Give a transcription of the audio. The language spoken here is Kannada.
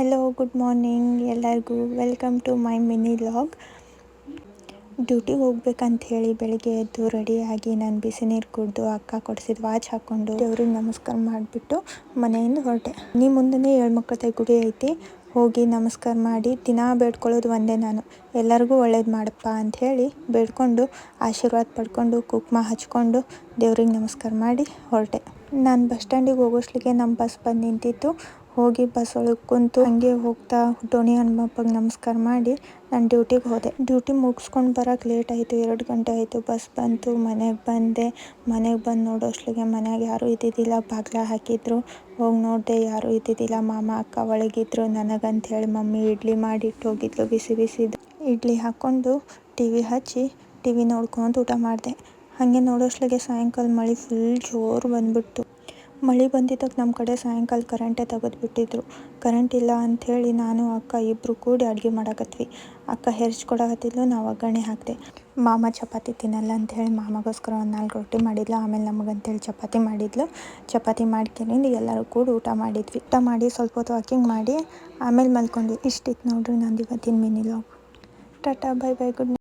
ಹೆಲೋ ಗುಡ್ ಮಾರ್ನಿಂಗ್ ಎಲ್ಲರಿಗೂ. Welcome to my mini vlog. ಡ್ಯೂಟಿಗೆ ಹೋಗ್ಬೇಕಂತ ಹೇಳಿ ಬೆಳಿಗ್ಗೆ ಎದ್ದು ರೆಡಿಯಾಗಿ ನಾನು ಬಿಸಿನೀರು ಕುಡಿದು ಅಕ್ಕ ಕೊಡಿಸಿದ ವಾಚ್ ಹಾಕ್ಕೊಂಡು ದೇವ್ರಿಗೆ ನಮಸ್ಕಾರ ಮಾಡಿಬಿಟ್ಟು ಮನೆಯಿಂದ ಹೊರಟೆ. ಮುಂದೆನೇ 7 ಮಕ್ಕಳ ಗುಡಿ ಐತಿ, ಹೋಗಿ ನಮಸ್ಕಾರ ಮಾಡಿ ದಿನಾ ಬೇಡ್ಕೊಳ್ಳೋದು ಒಂದೇ, ನಾನು ಎಲ್ಲರಿಗೂ ಒಳ್ಳೇದು ಮಾಡಪ್ಪ ಅಂಥೇಳಿ ಬೇಡ್ಕೊಂಡು ಆಶೀರ್ವಾದ ಪಡ್ಕೊಂಡು ಕುಂಕುಮ ಹಚ್ಕೊಂಡು ದೇವ್ರಿಗೆ ನಮಸ್ಕಾರ ಮಾಡಿ ಹೊರಟೆ. ನಾನು ಬಸ್ ಸ್ಟ್ಯಾಂಡಿಗೆ ಹೋಗೋಷ್ಟಿಗೆ ನಮ್ಮ ಬಸ್ ಬಂದು ನಿಂತಿತ್ತು. ಹೋಗಿ ಬಸ್ ಒಳಗೆ ಕುಂತು ಹಂಗೆ ಹೋಗ್ತಾ ಡೋಣಿ ಹನುಮಪ್ಪಗೆ ನಮಸ್ಕಾರ ಮಾಡಿ ನಾನು ಡ್ಯೂಟಿಗೆ ಹೋದೆ. ಡ್ಯೂಟಿ ಮುಗಿಸ್ಕೊಂಡು ಬರೋಕೆ ಲೇಟ್ ಆಯಿತು, 2 ಗಂಟೆ ಆಯಿತು. ಬಸ್ ಬಂತು, ಮನೆಗೆ ಬಂದೆ. ಮನೆಗೆ ಬಂದು ನೋಡೋಷ್ಟಿಗೆ ಮನೆಯಾಗ ಯಾರೂ ಇದ್ದಿದ್ದಿಲ್ಲ, ಬಾಗಿಲ ಹಾಕಿದ್ರು. ಹೋಗಿ ನೋಡಿದೆ, ಯಾರೂ ಇದ್ದಿದ್ದಿಲ್ಲ. ಮಾಮ ಅಕ್ಕ ಒಳಗಿದ್ರು. ನನಗಂತ ಹೇಳಿ ಮಮ್ಮಿ ಇಡ್ಲಿ ಮಾಡಿಟ್ಟು ಹೋಗಿದ್ಲು. ಬಿಸಿ ಬಿಸಿದು ಇಡ್ಲಿ ಹಾಕ್ಕೊಂಡು TV ಹಚ್ಚಿ TV ನೋಡ್ಕೊಂಡು ಊಟ ಮಾಡಿದೆ. ಹಾಗೆ ನೋಡೋಷ್ಟಿಗೆ ಸಾಯಂಕಾಲ ಮಳೆ ಫುಲ್ ಜೋರು ಬಂದುಬಿಡ್ತು. ಮಳೆ ಬಂದಿದ್ದಕ್ಕೆ ನಮ್ಮ ಕಡೆ ಸಾಯಂಕಾಲ ಕರೆಂಟೇ ತೆಗೆದುಬಿಟ್ಟಿದ್ರು. ಕರೆಂಟ್ ಇಲ್ಲ ಅಂಥೇಳಿ ನಾನು ಅಕ್ಕ ಇಬ್ಬರು ಕೂಡಿ ಅಡುಗೆ ಮಾಡಾಕತ್ವಿ. ಅಕ್ಕ ಹೆರ್ಚ್ಕೊಡಕತ್ತಿದ್ಲು, ನಾವು ಒಗ್ಗರಣೆ ಹಾಕಿದೆ. ಮಾಮ ಚಪಾತಿ ತಿನ್ನಲ್ಲ ಅಂಥೇಳಿ ಮಾಮಗೋಸ್ಕರ ಒಂದು 4 ರೊಟ್ಟಿ ಮಾಡಿದ್ಲು. ಆಮೇಲೆ ನಮಗಂತೇಳಿ ಚಪಾತಿ ಮಾಡಿದ್ಲು. ಚಪಾತಿ ಮಾಡ್ಕೊಂಡು ಎಲ್ಲರೂ ಕೂಡಿ ಊಟ ಮಾಡಿದ್ವಿ. ಊಟ ಮಾಡಿ ಸ್ವಲ್ಪ ಹೊತ್ತು ವಾಕಿಂಗ್ ಮಾಡಿ ಆಮೇಲೆ ಮಲ್ಕೊಂಡ್ವಿ. ಇಷ್ಟಿತ್ತು ನೋಡ್ರಿ ನಂದು ಇವತ್ತಿನ mini vlog. Tata, bye bye, good night.